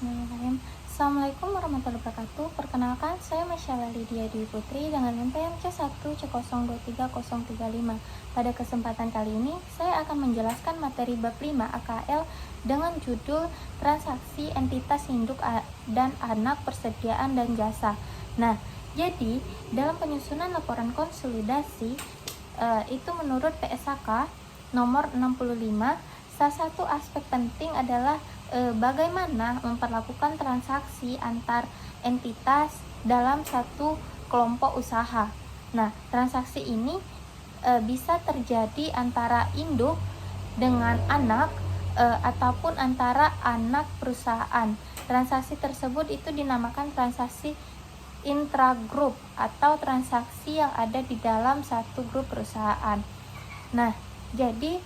Bismillahirrahmanirrahim. Assalamualaikum warahmatullahi wabarakatuh. Perkenalkan, saya Masyala Lydia Dwi Putri dengan NPM C1C0203035. Pada kesempatan kali ini, saya akan menjelaskan materi bab 5 AKL dengan judul Transaksi Entitas Induk dan Anak Persediaan dan Jasa. Nah, jadi dalam penyusunan laporan konsolidasi itu menurut PSAK nomor 65, salah satu aspek penting adalah bagaimana memperlakukan transaksi antar entitas dalam satu kelompok usaha. Nah, transaksi ini bisa terjadi antara induk dengan anak ataupun antara anak perusahaan. Transaksi tersebut itu dinamakan transaksi intragrup atau transaksi yang ada di dalam satu grup perusahaan. Nah, jadi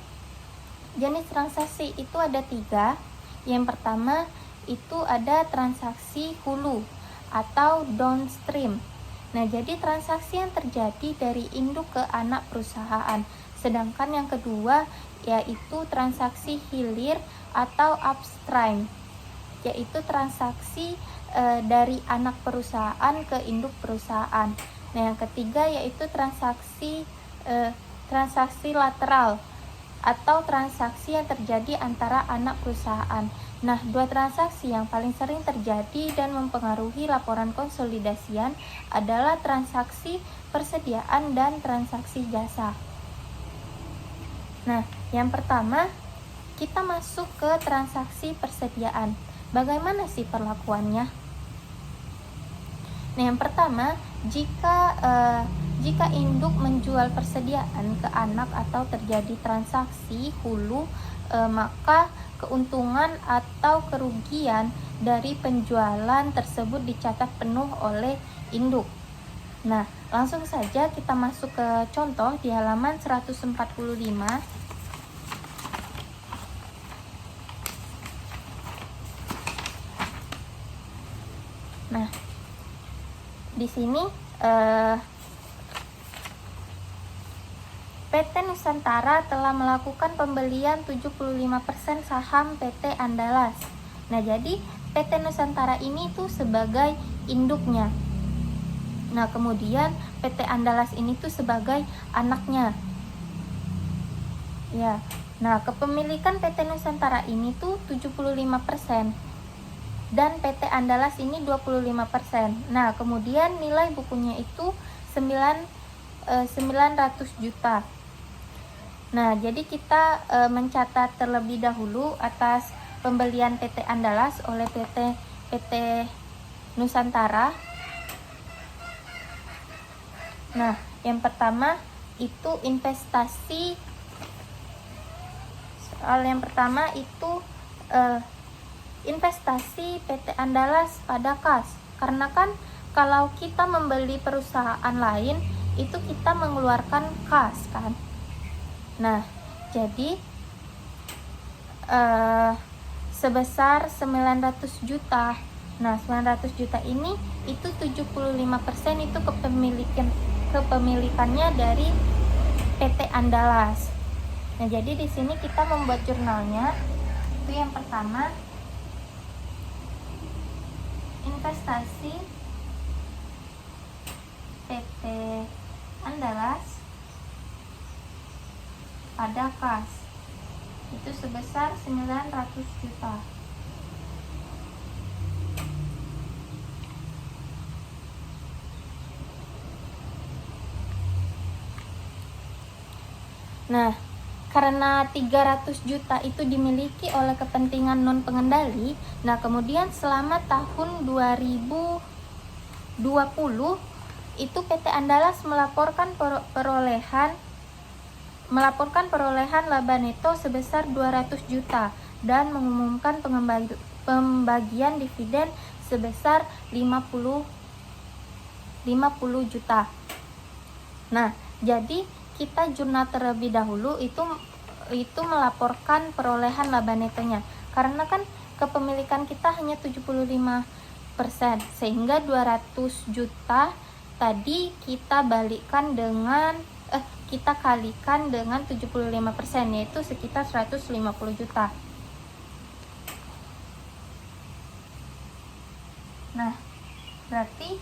jenis transaksi itu ada 3. Yang pertama itu ada transaksi hulu atau downstream. Nah, jadi transaksi yang terjadi dari induk ke anak perusahaan. Sedangkan yang kedua yaitu transaksi hilir atau upstream, yaitu transaksi dari anak perusahaan ke induk perusahaan. Nah, yang ketiga yaitu transaksi lateral atau transaksi yang terjadi antara anak perusahaan. Nah, 2 transaksi yang paling sering terjadi dan mempengaruhi laporan konsolidasian adalah transaksi persediaan dan transaksi jasa. Nah, yang pertama kita masuk ke transaksi persediaan. Bagaimana sih perlakuannya? Nah, yang pertama, jika induk menjual persediaan ke anak atau terjadi transaksi hulu, maka keuntungan atau kerugian dari penjualan tersebut dicatat penuh oleh induk. Nah, langsung saja kita masuk ke contoh di halaman 145. Nah, di sini PT Nusantara telah melakukan pembelian 75% saham PT Andalas. Nah, jadi PT Nusantara ini tuh sebagai induknya. Nah, kemudian PT Andalas ini tuh sebagai anaknya. Ya. Nah, kepemilikan PT Nusantara ini tuh 75% dan PT Andalas ini 25%. Nah, kemudian nilai bukunya itu 900 juta. Nah, jadi kita mencatat terlebih dahulu atas pembelian PT Andalas oleh PT Nusantara. Nah, yang pertama itu investasi. Soal yang pertama itu investasi PT Andalas pada kas. Karena kan kalau kita membeli perusahaan lain itu kita mengeluarkan kas kan. Nah, jadi sebesar 900 juta. Nah, 900 juta ini itu 75% itu kepemilikannya dari PT Andalas. Nah, jadi di sini kita membuat jurnalnya. Itu yang pertama, investasi PT Andalas pada kas itu sebesar 900 juta. Nah, karena 300 juta itu dimiliki oleh kepentingan non pengendali, nah kemudian selama tahun 2020 itu PT Andalas melaporkan laba neto sebesar 200 juta dan mengumumkan pembagian dividen sebesar 50 juta. Nah, jadi kita jurnal terlebih dahulu itu melaporkan perolehan laba netonya. Karena kan kepemilikan kita hanya 75%, sehingga 200 juta tadi kita kalikan dengan 75%, yaitu sekitar 150 juta. Nah, berarti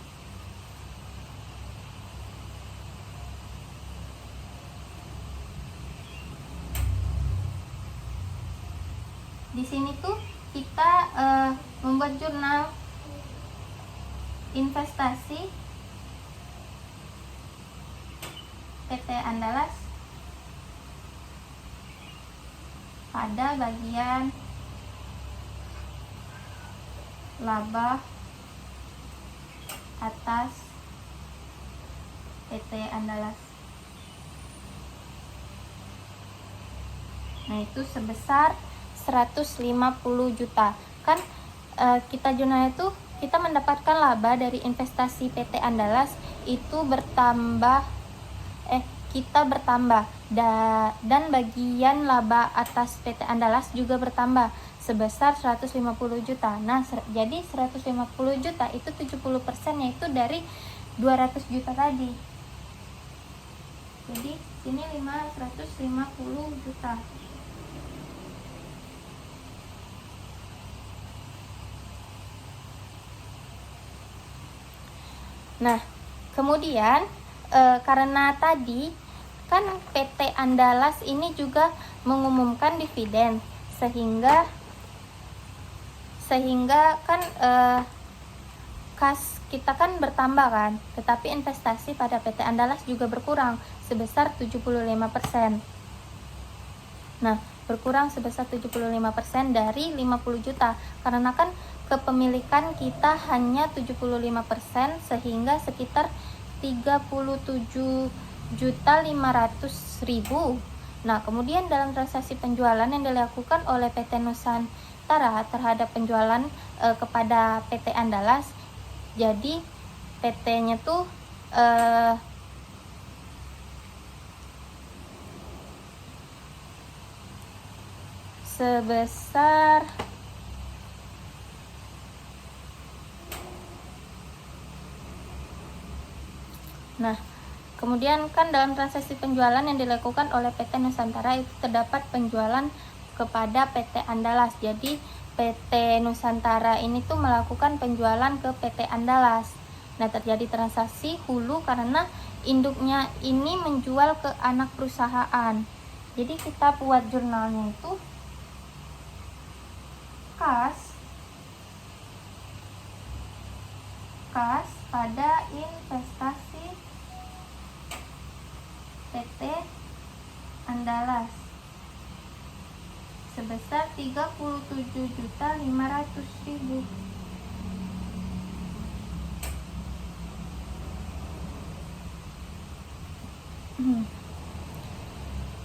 di sini tuh kita membuat jurnal investasi PT Andalas pada bagian laba atas PT Andalas. Nah, itu sebesar 150 juta. Kan kita jurnal itu kita mendapatkan laba dari investasi PT Andalas itu kita bertambah dan bagian laba atas PT Andalas juga bertambah sebesar 150 juta. Nah, jadi 150 juta itu 70% yaitu dari 200 juta tadi. Jadi sini 550 juta. Nah, kemudian karena tadi kan PT Andalas ini juga mengumumkan dividen sehingga kan kas kita kan bertambah kan, tetapi investasi pada PT Andalas juga berkurang sebesar 75%. Nah, berkurang sebesar 75% dari 50 juta karena kan kepemilikan kita hanya 75% sehingga sekitar 37.500.000. Nah, kemudian dalam transaksi penjualan yang dilakukan oleh PT Nusantara terhadap penjualan kepada PT Andalas, jadi PT-nya tuh sebesar Nah, kemudian kan dalam transaksi penjualan yang dilakukan oleh PT Nusantara itu terdapat penjualan kepada PT Andalas. Jadi PT Nusantara ini tuh melakukan penjualan ke PT Andalas. Nah, terjadi transaksi hulu karena induknya ini menjual ke anak perusahaan. Jadi kita buat jurnalnya itu kas pada investasi PT Andalas sebesar 37.500.000.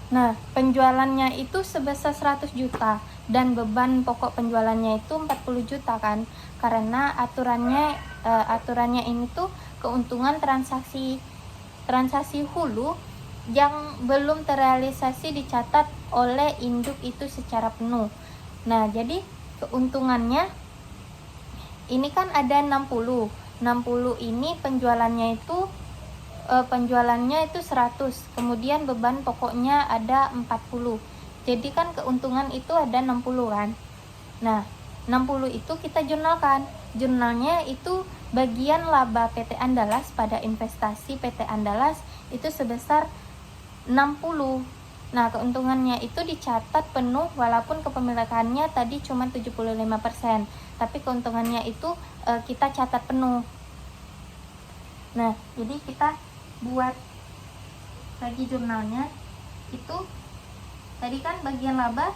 Nah, penjualannya itu sebesar 100 juta dan beban pokok penjualannya itu 40 juta kan. Karena aturannya ini tuh keuntungan transaksi hulu yang belum terrealisasi dicatat oleh induk itu secara penuh. Nah, jadi keuntungannya ini kan ada 60 ini penjualannya itu 100, kemudian beban pokoknya ada 40. Jadi kan keuntungan itu ada 60 kan. Nah, 60 itu kita jurnalkan. Jurnalnya itu bagian laba PT Andalas pada investasi PT Andalas itu sebesar 60. Nah, keuntungannya itu dicatat penuh walaupun kepemilikannya tadi cuma 75%, tapi keuntungannya itu kita catat penuh. Nah, jadi kita buat lagi jurnalnya itu tadi kan bagian laba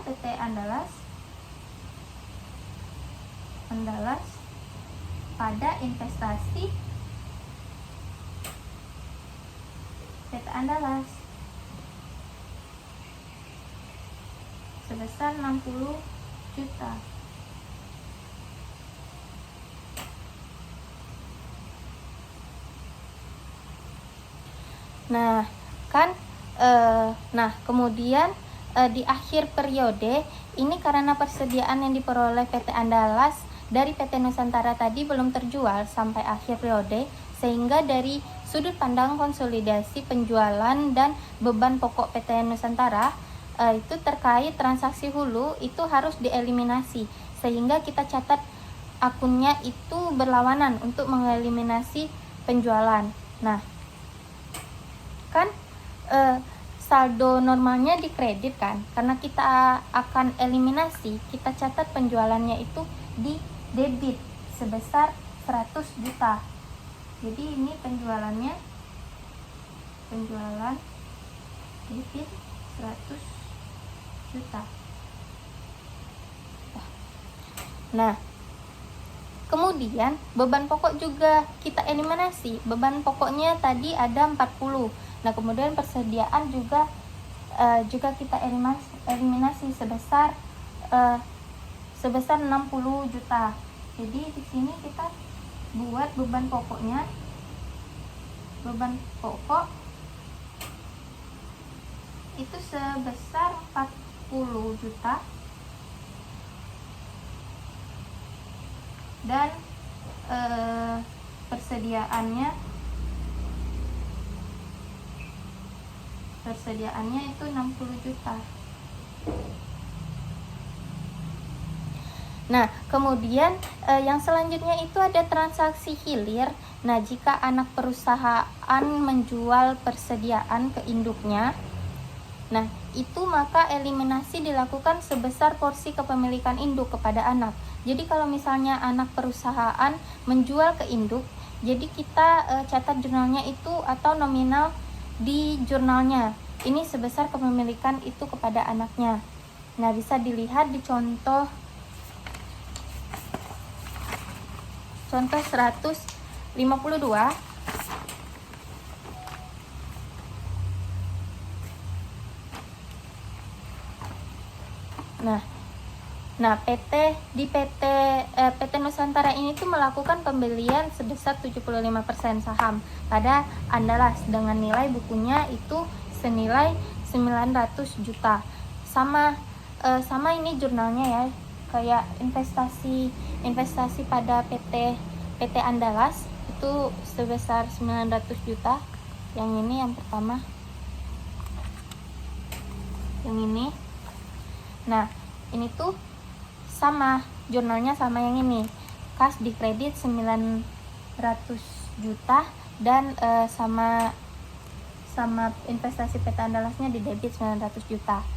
PT Andalas pada investasi PT Andalas sebesar 60 juta. Nah, kan kemudian di akhir periode ini karena persediaan yang diperoleh PT Andalas dari PT Nusantara tadi belum terjual sampai akhir periode, sehingga dari sudut pandang konsolidasi penjualan dan beban pokok PT Nusantara, itu terkait transaksi hulu itu harus dieliminasi, sehingga kita catat akunnya itu berlawanan untuk mengeliminasi penjualan. Nah, kan saldo normalnya di kredit kan, karena kita akan eliminasi, kita catat penjualannya itu di debit sebesar 100 juta. Jadi ini penjualan debit 100 juta. Nah, kemudian beban pokok juga kita eliminasi. Beban pokoknya tadi ada 40. Nah, kemudian persediaan juga kita eliminasi sebesar 60 juta. Jadi di sini kita buat beban pokoknya. Beban pokok itu sebesar 40 juta. Dan persediaannya itu 60 juta. Nah, kemudian yang selanjutnya itu ada transaksi hilir. Nah, jika anak perusahaan menjual persediaan ke induknya, nah itu maka eliminasi dilakukan sebesar porsi kepemilikan induk kepada anak. Jadi kalau misalnya anak perusahaan menjual ke induk, jadi kita catat jurnalnya itu atau nominal di jurnalnya ini sebesar kepemilikan itu kepada anaknya. Nah, bisa dilihat di contoh 152. Nah, PT Nusantara ini tuh melakukan pembelian sebesar 75% saham pada Andalas dengan nilai bukunya itu senilai 900 juta. Sama ini jurnalnya ya, kayak investasi pada PT Andalas itu sebesar 900 juta. Yang ini yang pertama. Yang ini. Nah, ini tuh sama jurnalnya sama yang ini. Kas di kredit 900 juta dan sama investasi PT Andalasnya di debit 900 juta.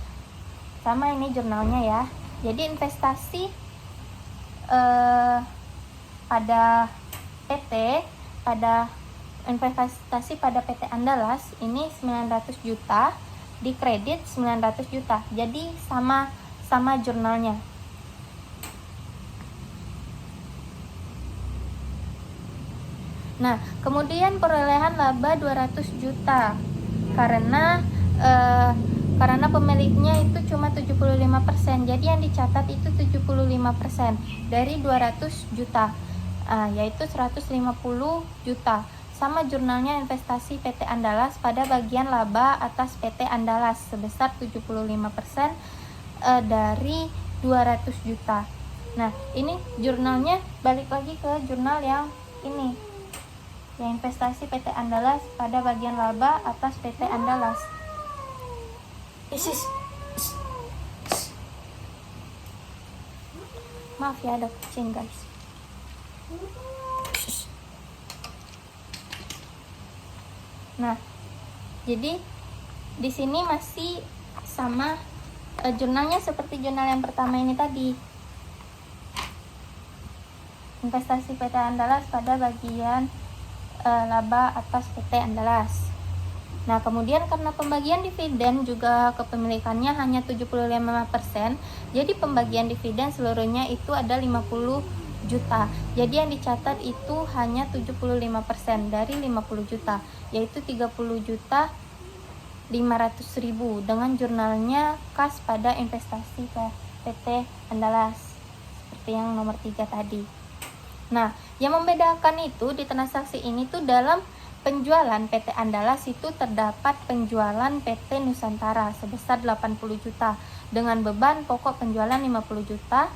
Sama ini jurnalnya ya. Jadi investasi pada investasi pada PT Andalas ini 900 juta, di kredit 900 juta. Jadi sama jurnalnya. Nah, kemudian perolehan laba 200 juta karena pemiliknya itu cuma 75%. Jadi yang dicatat itu 75% dari 200 juta. Yaitu 150 juta. Sama jurnalnya investasi PT Andalas pada bagian laba atas PT Andalas sebesar 75% dari 200 juta. Nah, ini jurnalnya balik lagi ke jurnal yang ini. Yang investasi PT Andalas pada bagian laba atas PT Andalas. Maaf ya, ada kucing guys. Nah, jadi di sini masih sama jurnalnya seperti jurnal yang pertama ini tadi. Investasi PT Andalas pada bagian laba atas PT Andalas. Nah, kemudian karena pembagian dividen juga kepemilikannya hanya 75%, jadi pembagian dividen seluruhnya itu ada 50 juta. Jadi yang dicatat itu hanya 75% dari 50 juta, yaitu 30 juta 500.000 dengan jurnalnya kas pada investasi ke PT Andalas seperti yang nomor 3 tadi. Nah, yang membedakan itu di transaksi ini tuh dalam penjualan PT Andalas itu terdapat penjualan PT Nusantara sebesar 80 juta dengan beban pokok penjualan 50 juta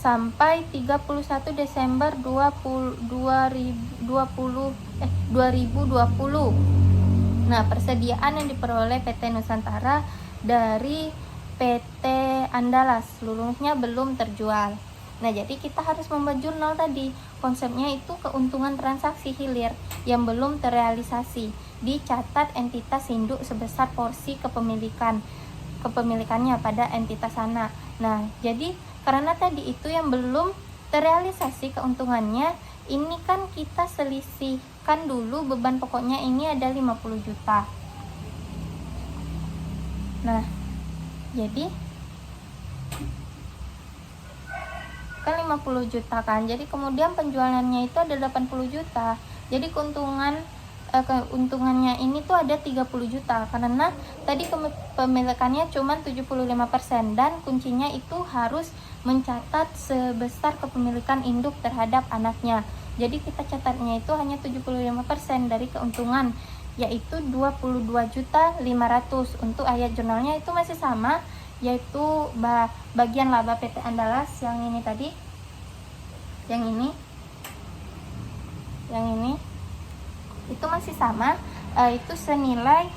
sampai 31 Desember 2020. Nah, persediaan yang diperoleh PT Nusantara dari PT Andalas seluruhnya belum terjual. Nah, jadi kita harus membuat jurnal tadi. Konsepnya itu keuntungan transaksi hilir yang belum terrealisasi. Dicatat entitas induk sebesar porsi kepemilikannya pada entitas anak. Nah, jadi karena tadi itu yang belum terrealisasi keuntungannya, ini kan kita selisihkan dulu beban pokoknya ini ada 50 juta. Nah, jadi kan 50 juta kan, jadi kemudian penjualannya itu ada 80 juta, jadi keuntungannya ini tuh ada 30 juta karena tadi kepemilikannya cuma 75% dan kuncinya itu harus mencatat sebesar kepemilikan induk terhadap anaknya. Jadi kita catatnya itu hanya 75% dari keuntungan, yaitu 22.500.000. Untuk ayat jurnalnya itu masih sama, yaitu bagian laba PT Andalas yang ini tadi, yang ini itu masih sama, itu senilai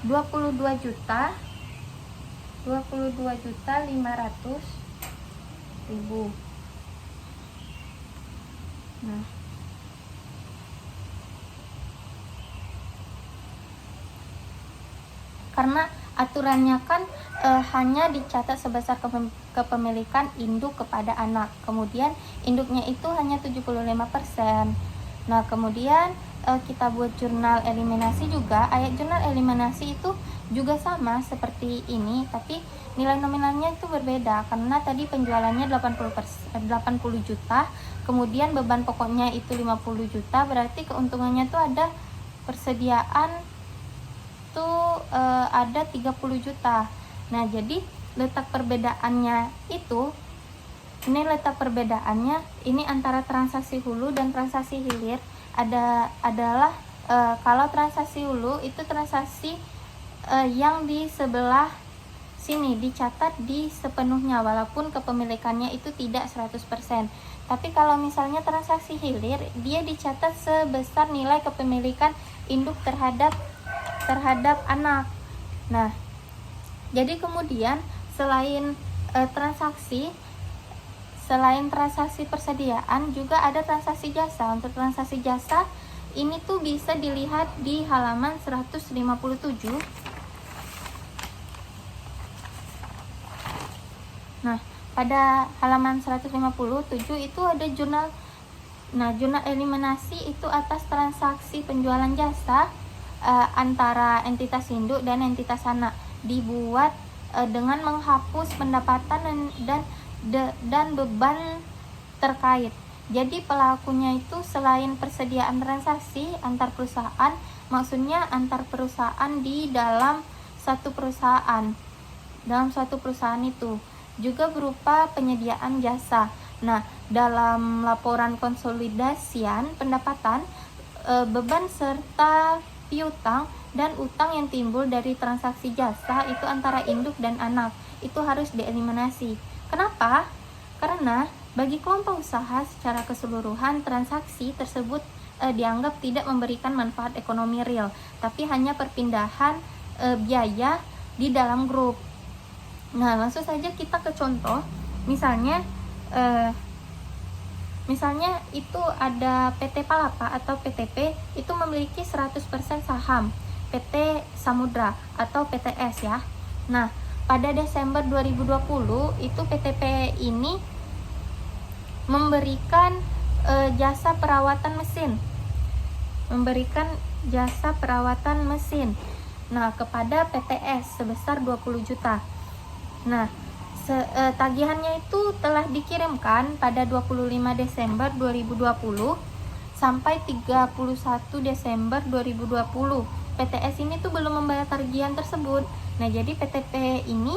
22.500.000. Nah, karena aturannya kan hanya dicatat sebesar kepemilikan induk kepada anak, kemudian induknya itu hanya 75%. Nah, kemudian kita buat jurnal eliminasi juga. Ayat jurnal eliminasi itu juga sama seperti ini, tapi nilai nominalnya itu berbeda karena tadi penjualannya 80 juta, kemudian beban pokoknya itu 50 juta, berarti keuntungannya itu ada persediaan tuh ada 30 juta. Nah, jadi letak perbedaannya ini antara transaksi hulu dan transaksi hilir adalah kalau transaksi hulu itu transaksi yang di sebelah sini dicatat di sepenuhnya walaupun kepemilikannya itu tidak 100%. Tapi kalau misalnya transaksi hilir, dia dicatat sebesar nilai kepemilikan induk terhadap anak. Nah, jadi kemudian selain transaksi persediaan juga ada transaksi jasa. Untuk transaksi jasa ini tuh bisa dilihat di halaman 157. Nah, pada halaman 157 itu ada jurnal. Nah, jurnal eliminasi itu atas transaksi penjualan jasa antara entitas induk dan entitas anak, dibuat dengan menghapus pendapatan dan beban terkait. Jadi pelakunya itu selain persediaan transaksi antar perusahaan, maksudnya antar perusahaan di dalam satu perusahaan itu juga berupa penyediaan jasa. Nah, dalam laporan konsolidasian pendapatan, beban serta piutang dan utang yang timbul dari transaksi jasa itu antara induk dan anak itu harus dieliminasi. Kenapa? Karena bagi kelompok usaha secara keseluruhan transaksi tersebut dianggap tidak memberikan manfaat ekonomi real, tapi hanya perpindahan biaya di dalam grup. Nah, langsung saja kita ke contoh. Misalnya itu ada PT Palapa atau PTP itu memiliki 100% saham PT Samudra atau PTS ya. Nah, pada Desember 2020 itu PTP ini memberikan jasa perawatan mesin kepada PTS sebesar 20 juta. Nah, tagihannya itu telah dikirimkan pada 25 Desember 2020 sampai 31 Desember 2020. PTS ini tuh belum membayar tagihan tersebut. Nah, jadi PTP ini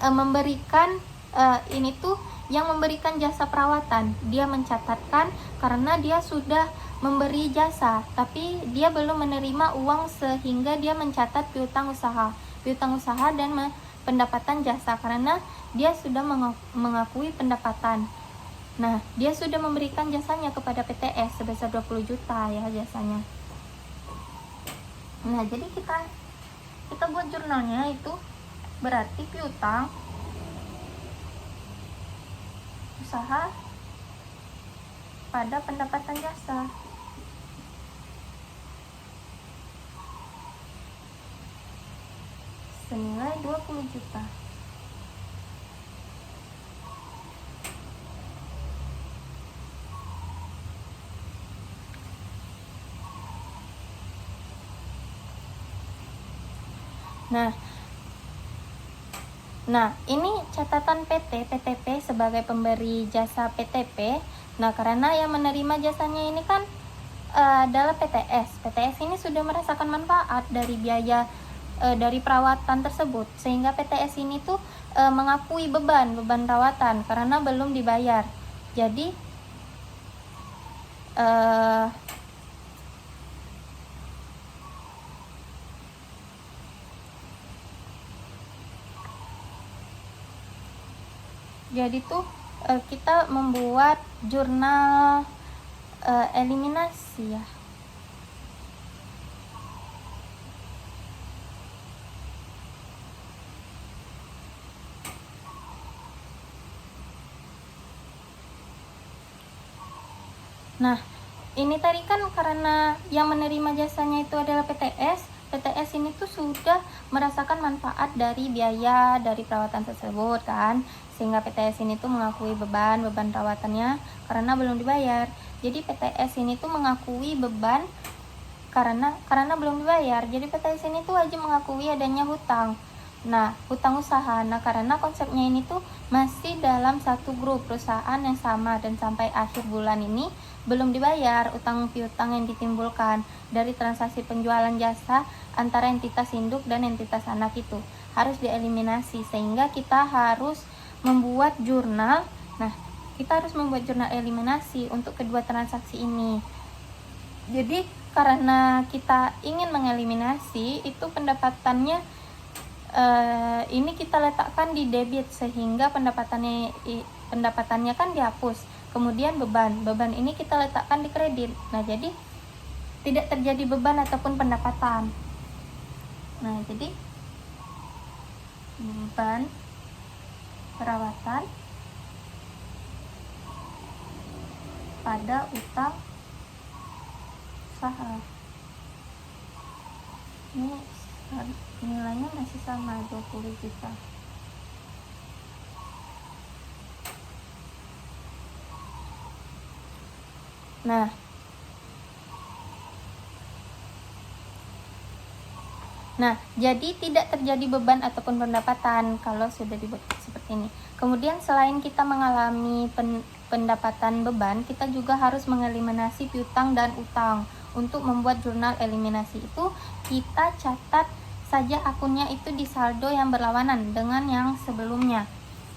memberikan jasa perawatan. Dia mencatatkan karena dia sudah memberi jasa, tapi dia belum menerima uang sehingga dia mencatat piutang usaha dan pendapatan jasa karena dia sudah mengakui pendapatan. Nah, dia sudah memberikan jasanya kepada PTS sebesar 20 juta ya jasanya. Nah, jadi kita buat jurnalnya itu berarti piutang usaha pada pendapatan jasa. Senilai 20 juta. Nah, ini catatan PTP sebagai pemberi jasa PTP. Nah, karena yang menerima jasanya ini kan adalah PTS. PTS ini sudah merasakan manfaat dari biaya dari perawatan tersebut, sehingga PTS ini tuh mengakui beban rawatan karena belum dibayar. Jadi tuh kita membuat jurnal eliminasi ya. Nah, ini tadi kan karena yang menerima jasanya itu adalah PTS. PTS ini tuh sudah merasakan manfaat dari biaya dari perawatan tersebut kan, sehingga PTS ini tuh mengakui beban rawatannya karena belum dibayar. Jadi PTS ini tuh mengakui beban karena belum dibayar. Jadi PTS ini tuh wajib mengakui adanya hutang. Nah, hutang usaha. Nah, karena konsepnya ini tuh masih dalam satu grup perusahaan yang sama dan sampai akhir bulan ini belum dibayar utang piutang yang ditimbulkan dari transaksi penjualan jasa antara entitas induk dan entitas anak itu harus dieliminasi, sehingga kita harus membuat jurnal. Nah, kita harus membuat jurnal eliminasi untuk kedua transaksi ini. Jadi karena kita ingin mengeliminasi itu pendapatannya ini kita letakkan di debit, sehingga pendapatannya kan dihapus. Kemudian beban ini kita letakkan di kredit. Nah, jadi tidak terjadi beban ataupun pendapatan. Nah, jadi beban perawatan pada utang usaha. Ini nilainya masih sama 20 juta. Nah, jadi tidak terjadi beban ataupun pendapatan kalau sudah dibuat seperti ini. Kemudian selain kita mengalami pendapatan beban, kita juga harus mengeliminasi piutang dan utang. Untuk membuat jurnal eliminasi itu, kita catat saja akunnya itu di saldo yang berlawanan dengan yang sebelumnya.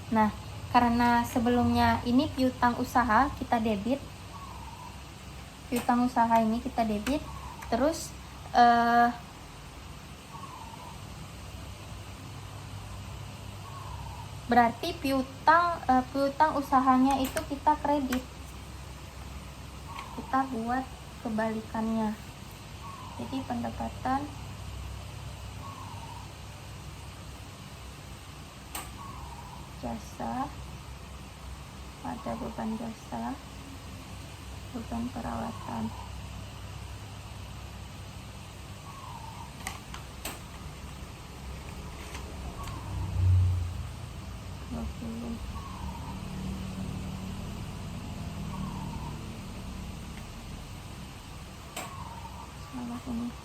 Nah, karena sebelumnya ini piutang usaha, kita debit. Piutang usaha ini kita debit. Terus berarti piutang usahanya itu kita kredit. Kita buat kebalikannya. Jadi pendapatan jasa pada beban jasa, beban perawatan.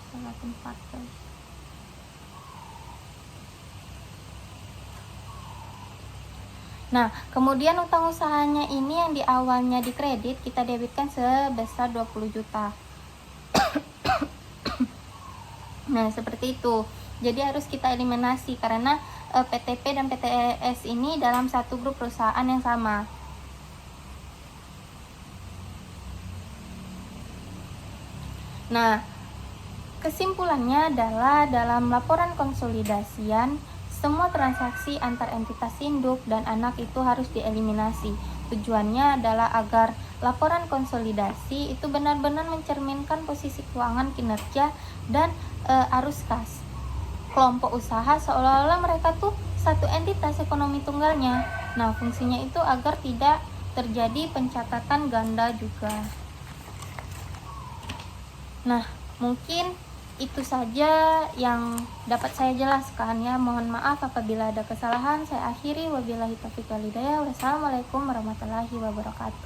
Salah tempat guys. Nah, kemudian utang usahanya ini yang di awalnya dikredit, kita debitkan sebesar 20 juta. Nah, seperti itu. Jadi harus kita eliminasi karena PTP dan PTS ini dalam satu grup perusahaan yang sama. Nah, kesimpulannya adalah dalam laporan konsolidasian, semua transaksi antar entitas induk dan anak itu harus dieliminasi. Tujuannya adalah agar laporan konsolidasi itu benar-benar mencerminkan posisi keuangan, kinerja, dan arus kas. Kelompok usaha seolah-olah mereka tuh satu entitas ekonomi tunggalnya. Nah, fungsinya itu agar tidak terjadi pencatatan ganda juga. Nah, mungkin itu saja yang dapat saya jelaskan ya. Mohon maaf apabila ada kesalahan. Saya akhiri, wabillahi taufiq wal hidayah. Wassalamualaikum warahmatullahi wabarakatuh.